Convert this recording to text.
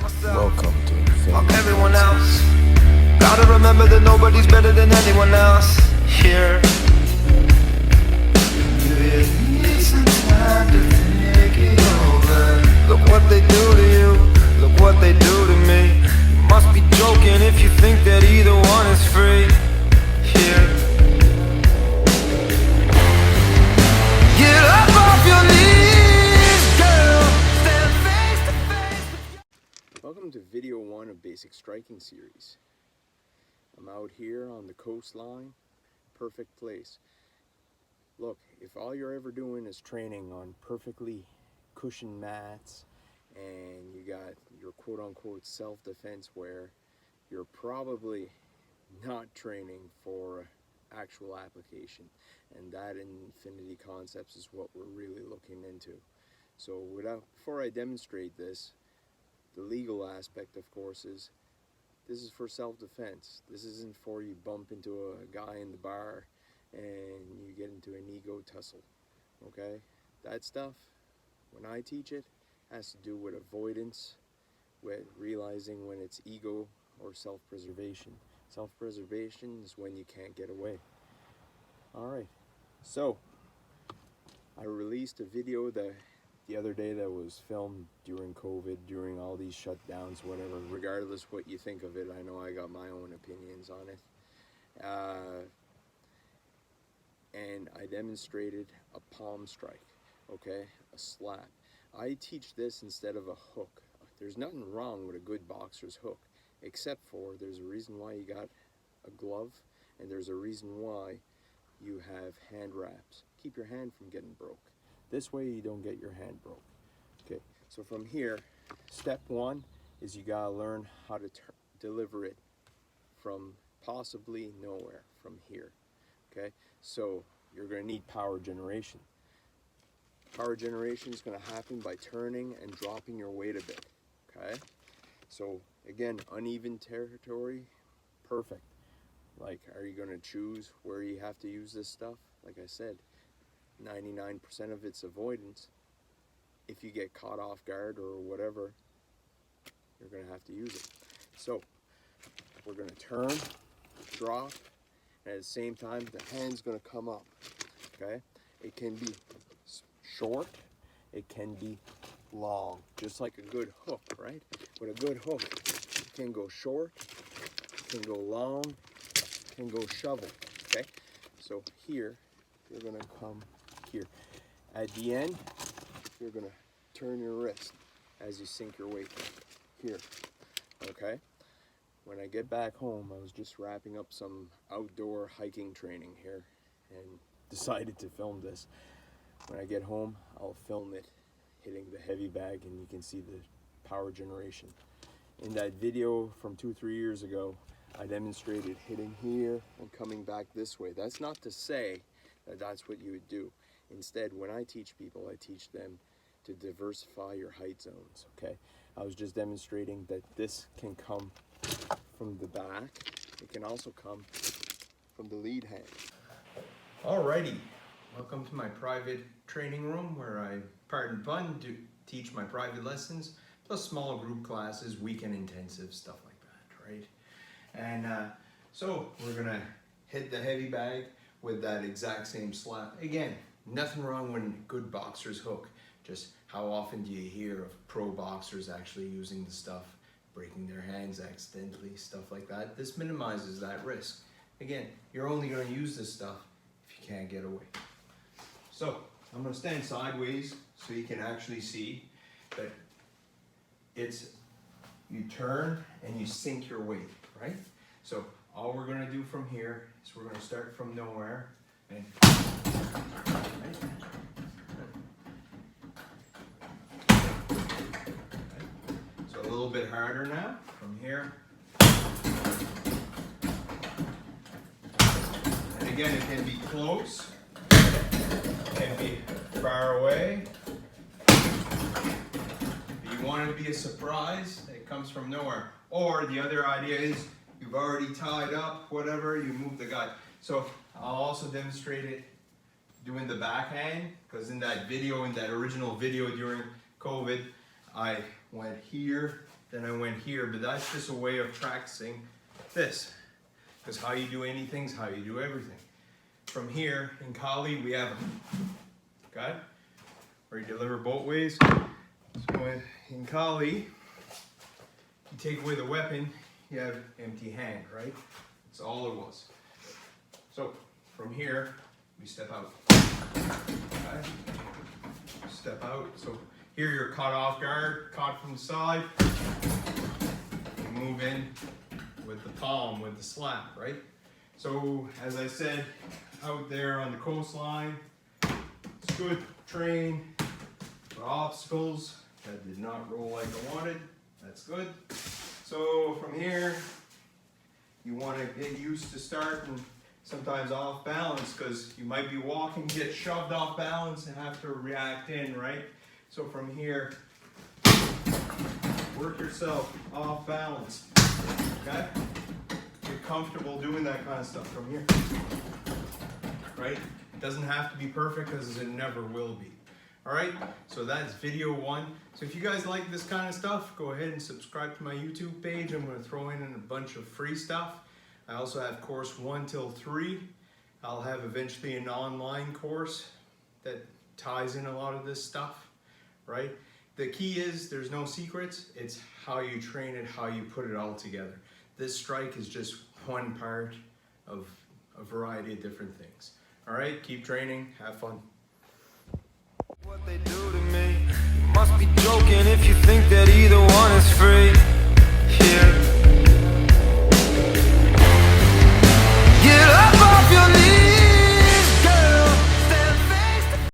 Welcome to Fuck everyone else. Gotta remember that nobody's better than anyone else here. You need some time to think it over. Look what they do to you. Look what they do to me. You must be joking if you think that either one is free here. Get up off your knees, girl. Stand face to face. Welcome to video 1 of Basic Striking Series. I'm out here on the coastline, perfect place. Look, if all you're ever doing is training on perfectly cushioned mats and you got your quote-unquote self-defense wear, you're probably not training for actual application, and that in Infinity Concepts is what we're really looking into. So before I demonstrate this, the legal aspect, of course, is this is for self-defense. This isn't for you bump into a guy in the bar and you get into an ego tussle, okay? That stuff, when I teach it, has to do with avoidance, with realizing when it's ego or self-preservation. Self-preservation is when you can't get away. Alright, so I released a video the other day that was filmed during COVID, during all these shutdowns, whatever. Regardless what you think of it, I know I got my own opinions on it. And I demonstrated a palm strike, okay? A slap. I teach this instead of a hook. There's nothing wrong with a good boxer's hook, except for there's a reason why you got a glove, and there's a reason why you have hand wraps. Keep your hand from getting broke. This way you don't get your hand broke. Okay, so from here, step 1 is you gotta learn how to deliver it from possibly nowhere, from here. Okay, so you're gonna need power generation. Power generation is gonna happen by turning and dropping your weight a bit. Okay, so again, uneven territory, perfect. Like, are you gonna choose where you have to use this stuff? Like I said, 99% of it's avoidance. If you get caught off guard or whatever, you're gonna have to use it. So we're gonna turn, drop, and at the same time the hand's gonna come up. Okay, it can be short, it can be long, just like a good hook, right? With a good hook, it can go short, it can go long, it can go shovel. Okay, so here you're gonna come here. At the end, you're gonna turn your wrist as you sink your weight here. Okay, when I get back home, I was just wrapping up some outdoor hiking training here and decided to film this. When I get home, I'll film it hitting the heavy bag and you can see the power generation. In that video from 2-3 years ago, I demonstrated hitting here and coming back this way. That's not to say that that's what you would do. Instead, when I teach people, I teach them to diversify your height zones, okay? I was just demonstrating that this can come from the back. It can also come from the lead hand. Alrighty, welcome to my private training room where I, pardon pun, teach my private lessons, plus small group classes, weekend intensive, stuff like that, right? And so we're gonna hit the heavy bag with that exact same slap. Again, nothing wrong with a good boxer's hook. Just how often do you hear of pro boxers actually using the stuff, breaking their hands accidentally, stuff like that? This minimizes that risk. Again, you're only going to use this stuff if you can't get away. So I'm going to stand sideways so you can actually see that it's, you turn and you sink your weight, right? So all we're going to do from here is we're going to start from nowhere and right? So a little bit harder now from here. And again, it can be close, it can be far away. If you want it to be a surprise, it comes from nowhere. Or the other idea is you've already tied up, whatever, you move the guy. So I'll also demonstrate it doing the backhand, because in that video, in that original video during COVID, I went here, then I went here, but that's just a way of practicing this. Because how you do anything is how you do everything. From here, in Kali, we have a, okay? Where you deliver both ways. So in Kali, you take away the weapon, you have empty hand, right? That's all it was. So from here, we step out. Okay? Step out. So here you're caught off guard, caught from the side. You move in with the palm, with the slap, right? So as I said, out there on the coastline, it's good train for obstacles that did not roll like I wanted. That's good. So from here, you want to get used to starting sometimes off balance, because you might be walking, get shoved off balance and have to react in, right? So from here, work yourself off balance, okay? Get comfortable doing that kind of stuff from here, right? It doesn't have to be perfect, because it never will be. All right, so that's video 1. So if you guys like this kind of stuff, go ahead and subscribe to my YouTube page. I'm going to throw in a bunch of free stuff. I also have course 1 till 3. I'll have eventually an online course that ties in a lot of this stuff, right? The key is there's no secrets. It's how you train it, how you put it all together. This strike is just one part of a variety of different things. All right, keep training, have fun. What they do to me, you must be joking if you think that either one is free.